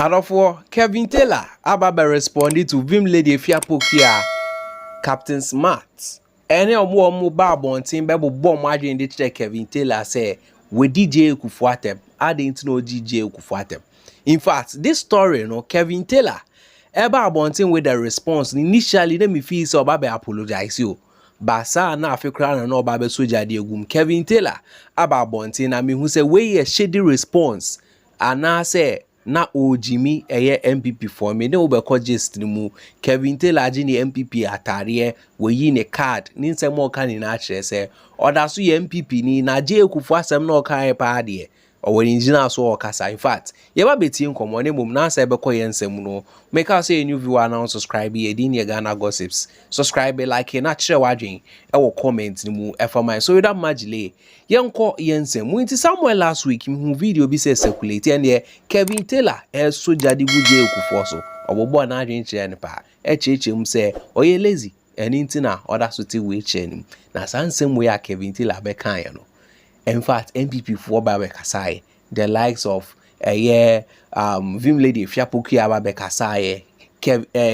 Adofo Kevin Taylor ababa responded to Vimlady Fiapokia Captain Smart. Any omo ba bontin be bo mo adwen de kire Kevin Taylor say we DJ Kufuor atem. I didn't know DJ Kufuor atem. In fact, this story no Kevin Taylor eba bontin with the response initially let me feel so baba apologize you. Basa na afikra na no baba soja de egum Kevin Taylor aba bontin na me hu say we a shady response ana say na ojimi eye MPP for me ne obekọ gist ni mu Kevin Taylor agi ni MPP atare we yi ne card ni nsem o kan ni na akire se oda so ye MPP ni na je Kufuor asem na o kan pa de o we engineer so o kasa. In fact ye ba beti nkomo ne mum na asa ebekọ ye nsem no make us say new viewer now subscribe ye din ye Ghana gossips subscribe like na kire wadwen e wo comment ni mu e for my so without majile yenko ye nsem mu nti Samuel last week mu video bi say circulate and ye Kevin Taylor soja di buje Kufuor so obobo na adwen kire ne pa echeche mu say oye lazy eni nti na oda so ti we kire nim na sansem we ya Kevin Taylor be kan ye no. In fact, MPP for Babe Kasai, the likes of Vimlady Fiapokia Babe Kasai,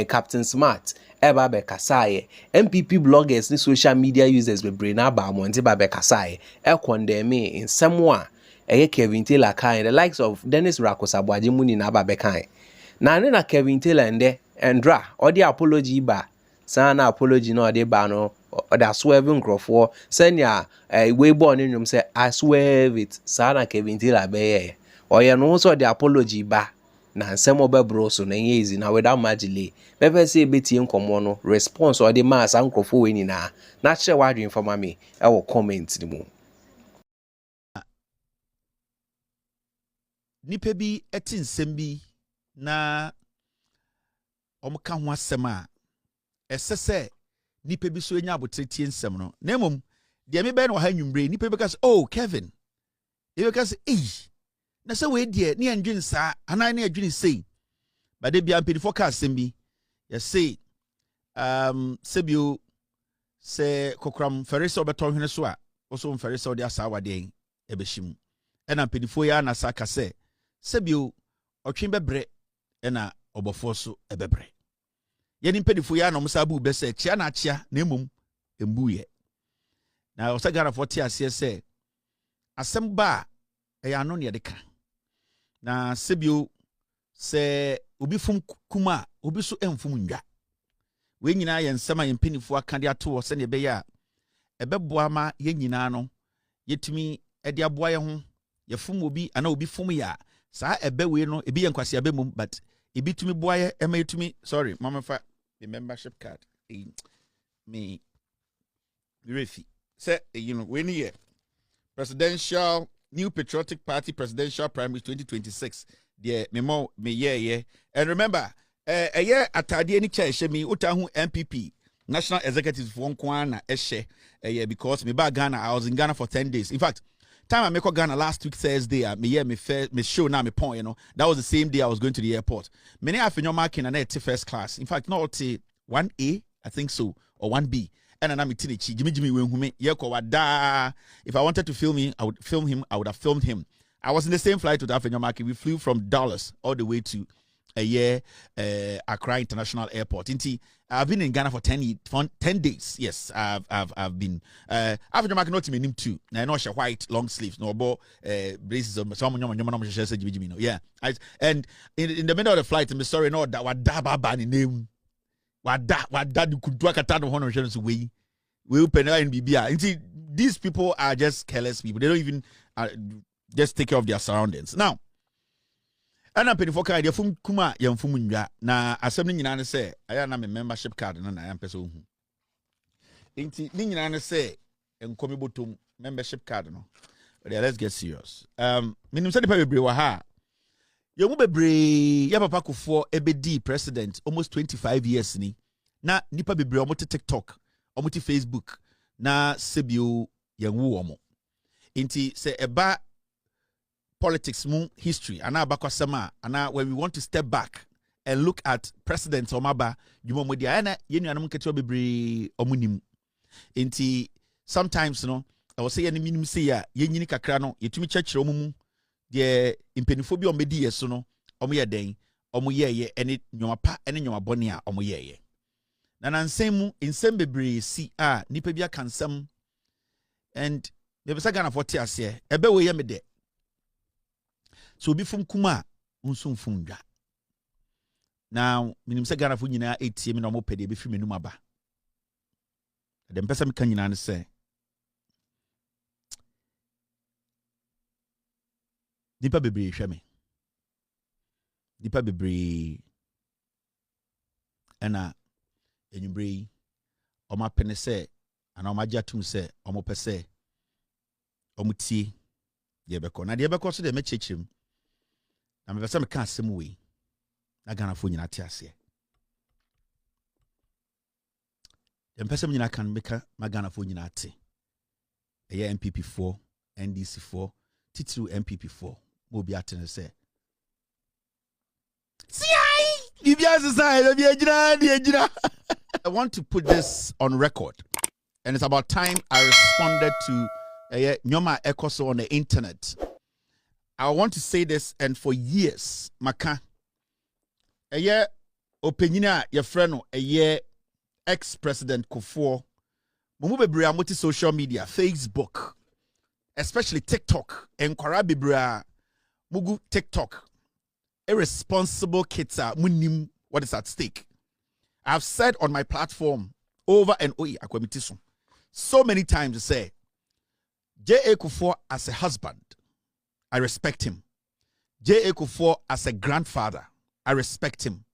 Captain Smart, Babe Kasai, MPP bloggers, the social media users with Brina Bamonti Babe Kasai, condemn in someone, Kevin Taylor kind, the likes of Dennis Rakosabwaji Muni Nababe kind. Na Kevin Taylor and Dra, or the apology ba. Sana apology no de ba no or swerving Kufuor send ya we born in say I swerve it sana Kevin Taylor be or ya no so the apology ba na nsem obebro so na easy na without magile pepe say beti nkomo no response or the mass and Kufuor we ni na kire wadwen for me e wo comment ni mu nipa bi eti nsem bi na omuka ho asem a esese nipa bi so enya abotetie nsem no nemom de me be no ha nwumbre nipa bi ka say oh Kevin e ka say na say we de ne andwin sa anan ne adwin sei ba de bia mpedi forecast asem bi ye say sebio se kokram ferese obeto hwene so a oso ferese ode asa wade e behim ena mpedifo ya na saka say sebio otwen bebre ena obofo so ebebre yeni mpedifo ya na musabu be say chia na chia na emum embuye na osagara 40 ase say asem ba e ya no ne de ka na sebio se obi fum kuma obi so emfum ndwa we nyina ye nsema ye mpedifo aka de ato se ne be ya ebeboa ma ye nyina no yetumi ede aboa ye ho ye fum obi ana obi fum ya saa ebe we no ebi ye nkwase abemum but ebi tumi boa ye ema yetumi sorry mama fa the membership card me refi say we need presidential new patriotic party presidential primary 2026 the memo me yeah and remember year atade ani cha ehye me utahu MPP national executives for nkwana ehye because me ba Ghana I was in Ghana for 10 days in fact time I make Ghana last week Thursday me show now me point you know that was the same day I was going to the airport many afenyo marking and at first class in fact not 1A I think so or 1B and I'm tinichi Jimmy when hume yeko wada if I wanted to film him I would film him I would have filmed him I was in the same flight with afenyo marking we flew from Dallas all the way to Accra International Airport. I've been in Ghana for 10 days. Yes, I've been. After marking not me too. I know she white long sleeves, no bo braces on some yeah. And in the middle of the flight, I'm sorry, no that wada baba ni name. Wada you could do a katano hono shens way. We open and BBA. These people are just careless people. They don't even just take care of their surroundings. Now. Ana penifo card ya fum kuma ya mfum ndwa na asem ni nyina ne se aya na me membership card no na ya mpese ohu enti ni nyina ne se enkomi botom membership card no but let's get serious minim se de pa bebre wa ha ye mu bebre ya papa Kufuor ebedi president almost 25 years ni na nipa bebre omo TikTok omo Facebook na sebio ye nwu omo enti se eba politics moon history and abakosema and when we want to step back and look at presidents omaba jumomodi ana yenu anum ketewa bebre omunim enti sometimes no I was say any minimum say ya yenyini kakra no yetumi chechire omumu de impenifo bi omedi yeso no omo ye den omo ye ene nyoma pa ene nyoma bone a omo ye na nansem mu nsem bebre si a nipa bia kansem and me be Ghana for te ase ebe we ye me de so obi fum kuma unsun fum dwa now minim se Ghana for nyina etie me na omo pede be fi menum aba dem pesa me kan nyina ne se nipa bebre hwe me nipa bebre ena enyumbre oma pene se ana oma jatum se omo pese omo tie de beko na de beko so de mechechim na me pese me kan asem we na Ghana fo nyina te ase dem pese me nyina kan meka ma Ghana fo nyina te eye MPP4 NDC4 titru MPP4 mo bi atene se I want to put this on record, and it's about time I responded to Nyoma Ekoso on the internet. I want to say this, and for years, Maka, opinion, your friend, ex-president Kuffour, Mumube social media, Facebook, especially TikTok, and Kwara Mugu TikTok. Irresponsible kids are munim what is at stake. I've said on my platform over and over so many times to say J.A. Kuffour as a husband, I respect him. J.A. Kuffour as a grandfather, I respect him.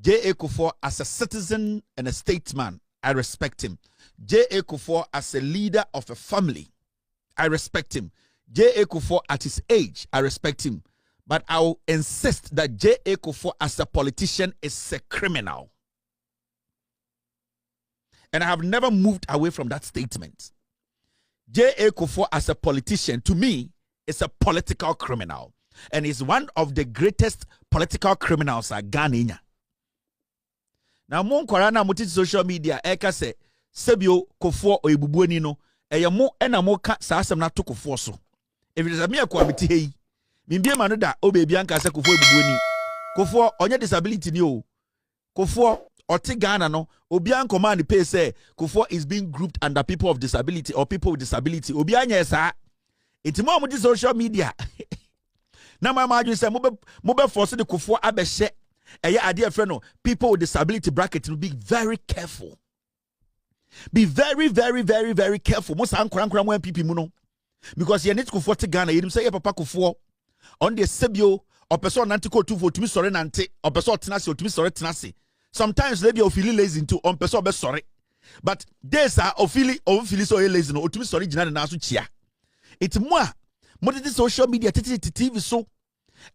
J.A. Kuffour as a citizen and a statesman, I respect him. J.A. Kuffour as a leader of a family, I respect him. J.A. Kuffour at his age, I respect him. But I will insist that J.A. Kuffour as a politician is a criminal. And I have never moved away from that statement. J.A. Kuffour as a politician, to me, is a political criminal. And is one of the greatest political criminals at Ghana. Now, mon kwarana muti social media, eka se, sebio Kuffour o ibubueni no, eye mo ena mo ka sa asem na to Kuffour so. If it is a mere kwabiti hei, Mimbie manoda o baby anka se Kuffour ebubueni. Kuffour onye disability ni o. Kuffour oti Ghana no obi an command pay say Kuffour is being grouped under people of disability or people with disability. Obi anya sa. Iti mo amudi social media. Na ma imagine say mo be force the Kuffour abehye eye ade afre no people with disability bracket no be very careful. Be very very very very careful. Mo san kwankran mo MPP mu no. Because ye need Kuffour to Ghana, you say papa Kuffour on the sebio or person nantiko to vote to me sorry nante or person tenasi to me sorry tenasi. Sometimes they be feeling lazy into on person be sorry. But days are feeling so lazy no to me sorry jina na so chia. It's moi social media titi TV so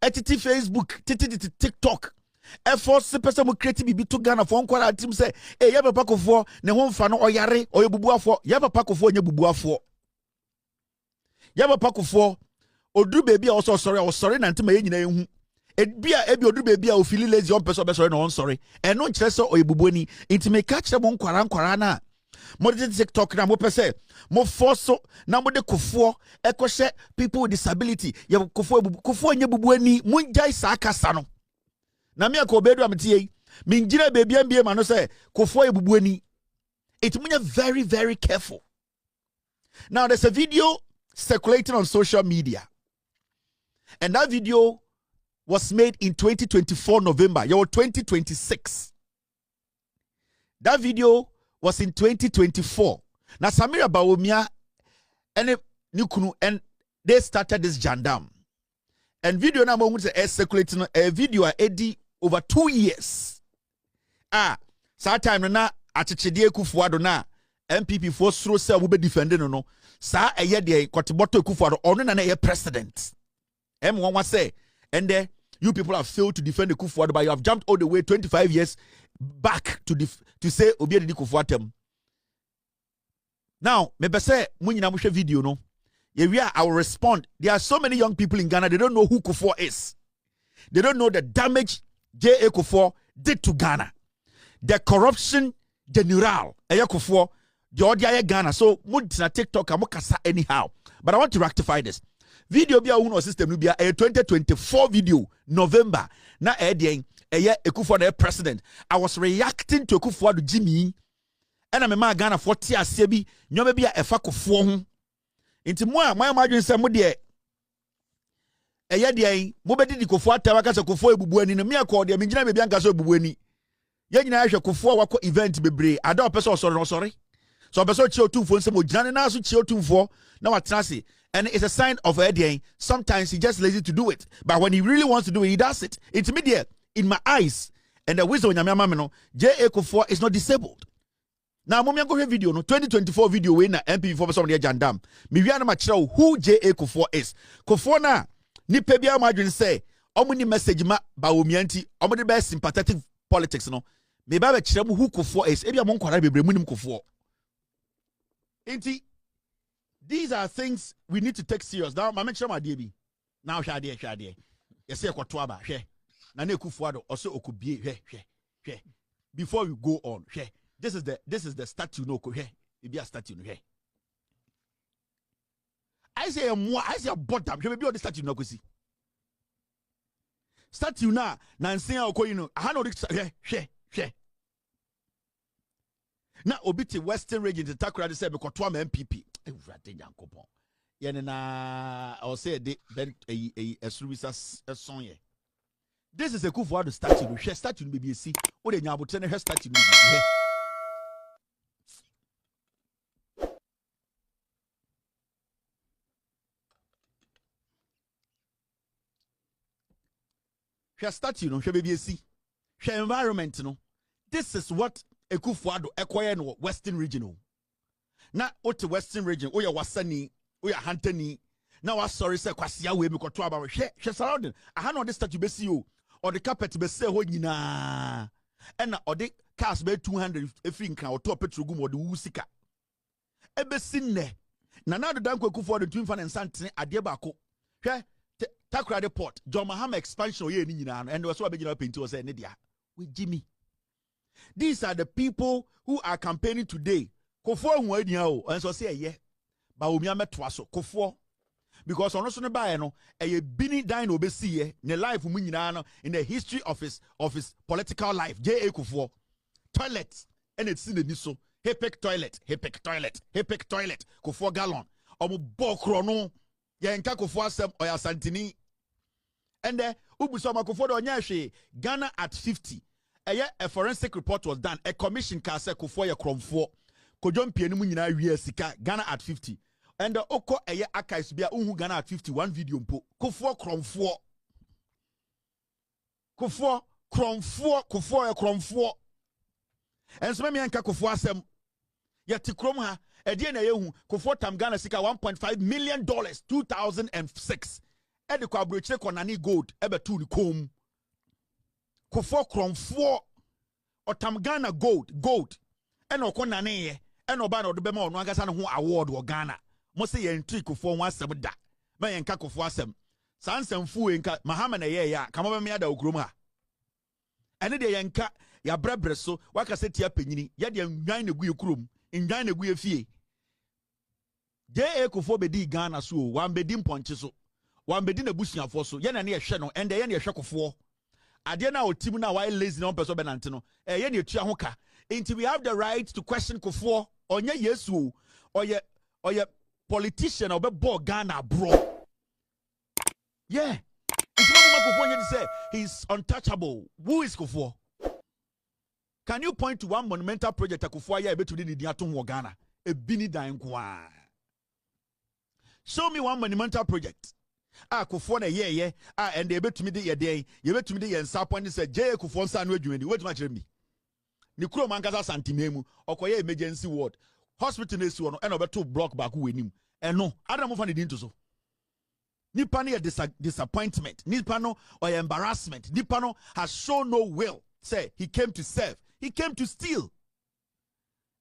etiti Facebook titi TikTok. Force person mo create bibi to Ghana for nkwara team say eh ya papa Kuffour ne ho mfa no oyare oyebubuafo ya papa Kuffour nya bubuafo. Ya papa Kuffour Odu baby also sorry na ntima ye nyina ehu ebia ebi odu baby o feel lazy on person be sorry no on sorry e no kire so oyebubuani intime ka kire mo nkwara na mo de TikTok na mo pese mo force na mo de Kuffour ekohye people with disability ye Kuffour nye bubuani mo njai sa akasa no na me ko bedu amtie me ngira baby ambie ma no say Kuffour ye bubuani it munya very very careful. Now there's a video circulating on social media. And that video was made in 2024 November. You 2026. That video was in 2024. Now Samira Bawumia and Nukunu and they started this jandam. And video number one is circulating a video Eddie over 2 years. Sa time na Atichedie Kuffour na MPP4 through say we be defending no. Sa eye de Kotiboto Kuffour ono na na president. M1 say, and then you people have failed to defend the Kuffour, but you have jumped all the way 25 years back to say Obi Edi Kuffour tem. Now, maybe say munyina mushe video no. Yeah, I will respond. There are so many young people in Ghana, they don't know who Kuffour is. They don't know the damage J.A. Kuffour did to Ghana. The corruption general, Kuffour, the Ghana. So, mutina TikTok, amokasa anyhow. But I want to rectify this. video bi a wo no system no bia 2024 video November na edien Ekufuor the president. I was reacting to Ekufuor do Jimmy and I'm a Ghana 40 asebi nyoma bia efa Kufuor ho nti mo a my imagine say mo de deɛ mo bedi di Kufuor atawa ka se Kufuor ebubu ani no me akọ de me gina be anka so ebubu ani ye nyina ahwe Kufuor wako event bebre ada opese osori so opese chi otumfo nsem ogina ne na so chi otumfo na watena se. And it's a sign of a sometimes he's just lazy to do it. But when he really wants to do it, he does it. It's immediate in my eyes. And the wisdom in Yamamano, J.A. Kufuor is not disabled. Now, mommy, go video, no 2024 video when MP for some of the Jandam. Me we are not sure who J.A. Kufuor is. Kufuor na ni pebia margin say, omuni message ma ba omianti, omuni be sympathetic politics no. Me ba be chire who Kufuor is. Ebi amon kwara bebre munim Kufuor. Inti these are things we need to take serious. Now, my mention my DB. Now, shade. You say Kotwaba, she. Nane Kufuor also okubie, she. Before we go on, she. This is the statue no ko, she. It be a statue no, she. I say a bottom. She be on the statue no ko see. Statue na nse okoyi no. Aha no she. Na obiti Western region to Takrade say be Kotwa MPP. Ewurade Yankopon. Yene na I will say de ben a service son ye. This is a Kufuor the statue. She statue no be see. O de nyabote ne statue no be. She statue no she be see. She environment no. This is what Ekufuor do ekoye no Western region. Na ote Western region oya wasani oya hantani na wa sorry say kwasia we me koto aba hwe surrounding aha na ode statue be see o or the carpet be say ho nyina and na ode cars be 200 efiri nkan oto petrol gum ode wusika ebe sinne na do danko Ekufuor do twin fan nsantene ade ba ko hwe Takrade port John Mahama expansion oye ni nyina no and we so abegina penti o say ne dia we Jimmy. These are the people who are campaigning today. Kufuor hu ania o enso say eye ba omi ametoa so Kufuor because ono so ne bae no eye bini dan no obesi ye ne life mu nyina no in the history of his political life. J.A. Kufuor toilet and it's in the so Hepek toilet Kufuor gallon omo bokro no ye nka Kufuor asem oya santini and ubuso ma Kufuor do nya hwe Ghana at 50 a forensic report was done. A commission can say Kufuor ye kromfo. Kodjon pienu mu nyina wie sika Ghana at 50. And the oko eye archives bia unhu Ghana at 51 video mpo. Kufuor kromfo. Kufuor ye kromfo. And so me anka Kufuor asem ye ti krom ha e de na ye hu Kufuor tam Ghana sika 1.5 million dollars 2006. E de kwa brochire konani gold e be tu ni kom. Kufuor kromfo otam Ghana gold and okonane ye and oba na odebe ma ono agasa no ho award wo Ghana mo se ye ntri Kufuor ho asem da ma ye nka Kufuor asem sansem fu e nka Mahama na ye ya kama be me ada okrom ha ene de ye nka ya brebre so waka se tia panyini ye de nwan na gu ye krom nwan na gu ye fie J.A. Kufuor be di Ghana so wan be di mponche so wan be di na busuafo so ye na ne ye hwe no ende ye na ye hwe Kufuor ade na otim na why lazy no person benante no ye na etua ho ka until we have the right to question Kufuor onye yesu oye politician obebo Ghana bro yeah it's not Kufuor you say he's untouchable. Who is Kufuor? Can you point to one monumental project Kufuor ya ebetu ni atom wo Ghana e bini dan kwa show me one monumental project Kufuor na ye and they bet me the day you bet me the nsapon say J.A. Kufuor nsa no adwumani wait ma kire mi ni kuro mankasa santimemu okoye emergency ward hospital na siwo no e no beto block back wenim eno adam fa ne din to so nipa no disappointment nipa no or embarrassment nipa no has shown no will say he came to serve he came to steal.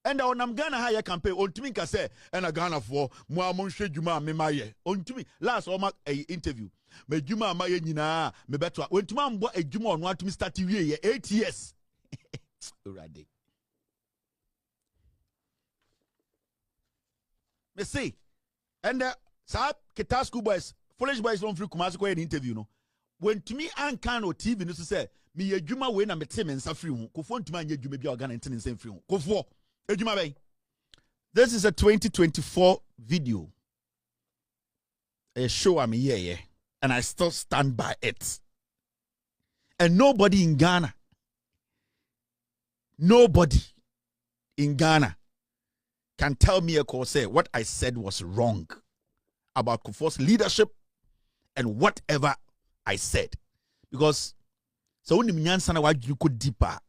And on Ghana higher campaign on to me can say and a Ghana for Muamon Shejuma me maye on to me last almost a interview me Juma maye nina me better when to man a Juma on want to me start TV 8 years already me see and sa kita school boys foolish boys don't free Kumasi ko an interview no. When to me an can or TV no say me adwuma we na me te me nsa free hu. Kofo ntuma anya adwuma bi organ ntene nsa free hu. Kofo adwuma bay. This is a 2024 video. A show I'm here, and I still stand by it. And nobody in Ghana can tell me say what I said was wrong about Kuffour's leadership and whatever I said. Because so when you go deeper,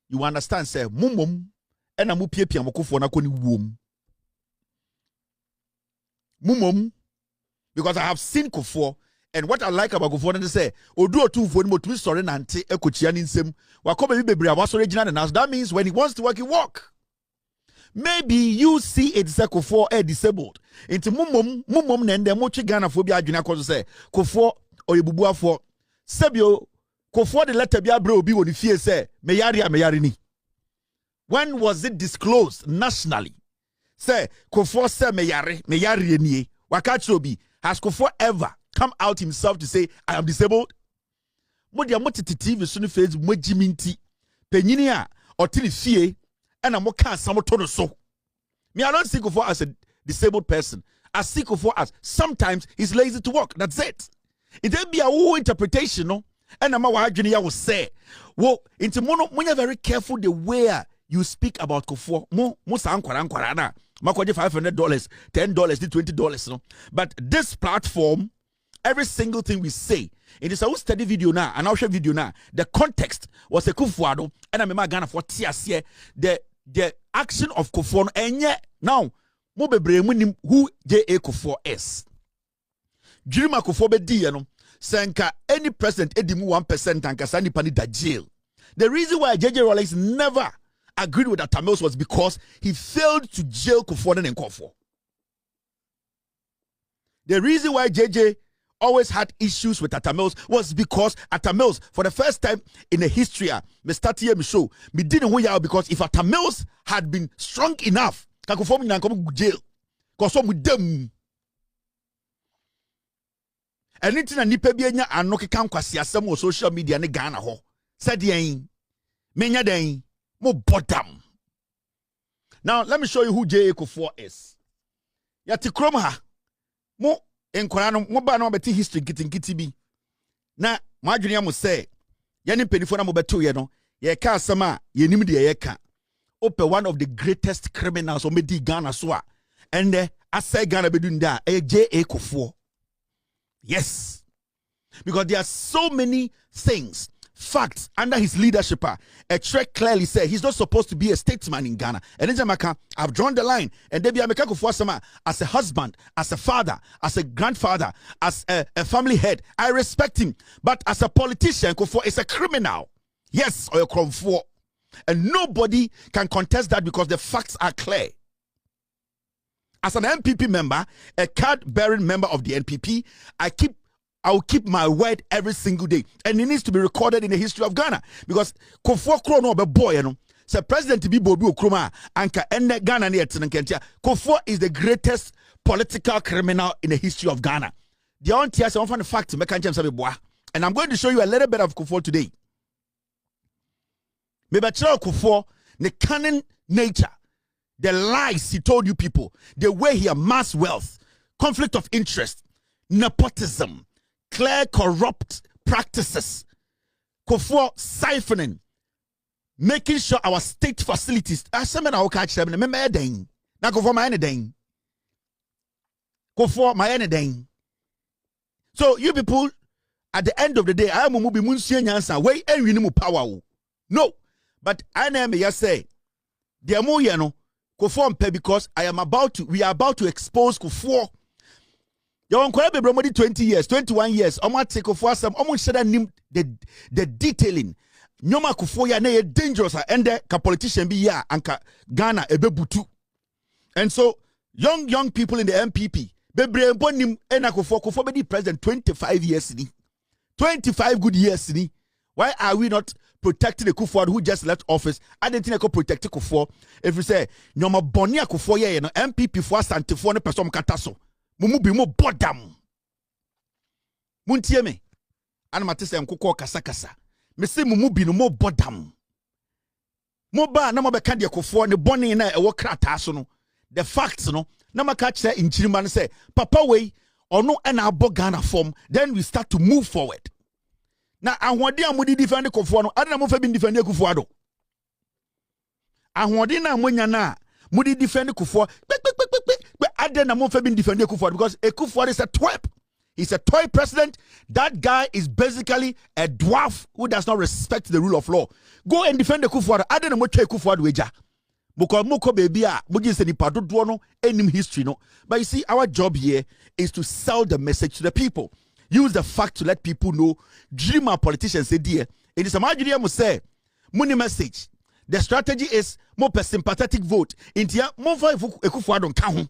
you understand, say, mumum, and I'm upia Kuffour na koni womb. Mumum, because I have seen Kuffour. And what I like about Kuffour is say, Odu two for him to sorry nante ekochian insem. Wakobe bibri was original and that means when he wants to work, he work. Maybe you see it say Kuffour disabled. Into mumum nende mochi Ghana phobia adwina cause say Kuffour oyebubu afo. Sebio Kuffour the letter bia bro obi woni fie say meyari ni. When was it disclosed nationally? Say Kuffour say meyari ni. Wakachi obi has Kuffour ever come out himself to say I am disabled? Modia motiti TV so ne Facebook mojiminti penyini a otini fie and I'm can samotono so. Me I don't see Kuffour as a disabled person. I see Kuffour as sometimes he's lazy to work. That's it. It will be a whole interpretation, no? And I'm will say, well, into mono very careful the way you speak about Kuffour. Mo sankwara na. Makwaje $500, $10, $20, no? But this platform, every single thing we say, it is a study video now, an outshare video now. The context was a Kuffour, and I'm Ghana for TSC. The action of Kuffour, and yet now, Mobebre who J.A. Kuffour is. Jirima Kuffour be di no, senka any president edimu 1% and kasani pani da jail. The reason why J.J. Rawlings never agreed with Atamils was because he failed to jail Kuffour and Kuffour. The reason why JJ always had issues with Atamils was because Atamils, for the first time in the history, me start here me show me didn't win out because if Atamils had been strong enough, Kuffour na come jail. Cause some with them. And it's na nipa bi anya anoke kan kwasi asem on social media ne Ghana ho. Said yen. Menya den. Mo bottom. Now let me show you who J.A. Kuffour is. Yati krom ha. Mo enkwara no mo ba no beti history kitin bi. Na mo adwene am say ye ne penifo na mo beto ye no ye ka asem a ye nim de ye ka. Ope one of the greatest criminals o medi Ghana so a and asay Ghana bedu nda J.A. Kuffour. Yes. Because there are so many things, facts under his leadership. A track clearly said he's not supposed to be a statesman in Ghana. And in Jamaica, I've drawn the line. And Debbie Ameka Kuffour as a husband, as a father, as a grandfather, as a family head, I respect him. But as a politician, Kuffour is a criminal. Yes, or a Kuffour. And nobody can contest that because the facts are clear. As an NPP member, a card-bearing member of the NPP, I will keep my word every single day. And it needs to be recorded in the history of Ghana. Because Kuffour Krono be boy, you know. So President Tibi Bobi Okroma, Anka Ende Ghana ni Kentia. Kuffour is the greatest political criminal in the history of Ghana. The only thing I want the fact and I'm going to show you a little bit of Kuffour today. Maybe Kuffour, the cunning nature, the lies he told you people, the way he amassed wealth, conflict of interest, nepotism, clear corrupt practices, Kuffour siphoning, making sure our state facilities. I said, I will catch them. Remember, then now Kuffour my anything. Kuffour my anything. So you people, at the end of the day, I am moving Munsi Nyansa. Way and we need power. No, but I name me say, the more you know. Kuffour mpe because we are about to expose Kuffour. You want to be 20 years, 21 years. I'm going to take Kuffour some. I'm going to say the detailing. Nyoma Kuffour ya ne dangerous and the politician be ya anka Ghana ebe butu. And so young people in the MPP, bebre bonim ena Kuffour be the president 25 years ni. 25 good years ni. Why are we not protecting the Kuffour who just left office? I didn't think I could protect the Kuffour. If you say, no more Bonia Kuffour, you know, MPP for Santifor, ne person kataso. Mumu be more bottom. Muntie me. Ana matese nkokɔ kasa kasa. Me se mu bi no mo bodam. Mo ba na mo beka de Kufuor ne bɔne na ɛwɔ krataa so no. The facts no na maka kyerɛ nkyirima no say papa wei ono na abɔ Ghana form, then we start to move forward. Na ahwode amudi defend Kufuor no ade na mo fa bi defend Kufuor do. Ahwode na monya na mudi defend Kufuor. But ade na mo fa bi defend Kufuor because Kufuor is a twerp. He's a toy president. That guy is basically a dwarf who does not respect the rule of law. Go and defend the Kufuor. I don't know what Kufuor weja. Because moko baby muji se ni padodo no enim history no. But you see, our job here is to sell the message to the people. Use the fact to let people know. Dream our politicians say dear. It is a majority must say money message. The strategy is more sympathetic vote. Intia more for Kufuor don't count.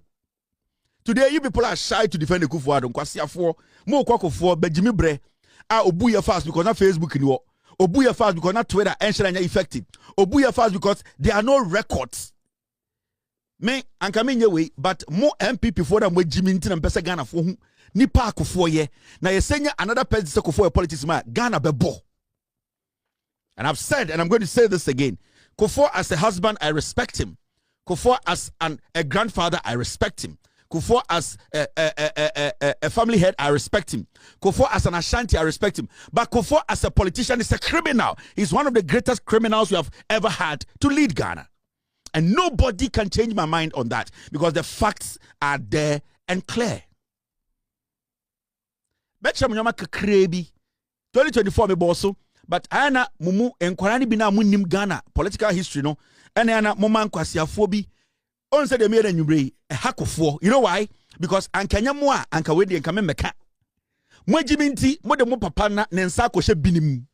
Today, you people are shy to defend the Kufuor. Kwasiafo, mo Kufuor, Benjamin Bre, obuya fast because not Facebook anymore. Obuya fast because not Twitter, and effective. Obuya fast because there are no records. Me, I'm coming your way, but more MPP for them with Jimmy and Pesa Ghana for whom Nipa Kufuor ye. Now you send another person Kufuor politics man, Ghana bebo. And I've said, and I'm going to say this again. Kufuor as a husband, I respect him. Kufuor as a grandfather, I respect him. Kufuor as a family head, I respect him. Kufuor as an Ashanti, I respect him. But Kufuor as a politician is a criminal. He's one of the greatest criminals we have ever had to lead Ghana. And nobody can change my mind on that because the facts are there and clear. 2024 me boso, but ana mumu enkwara ni bina munim Ghana political history no. Ana moma nkwasiafo bi on said the mere nyumre Kufuor. You know why? Because ankanya mo a anka we de anka me meka. Mo agiminti mo de mo papa na ne nsa akɔhye binim.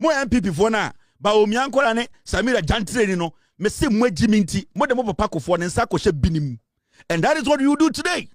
Mo MPP fo na ba omiankora ne Samira Jantreni no me se mo agiminti mo de mo papa Kufuor ne nsa akɔhye binim. And that is what you do today.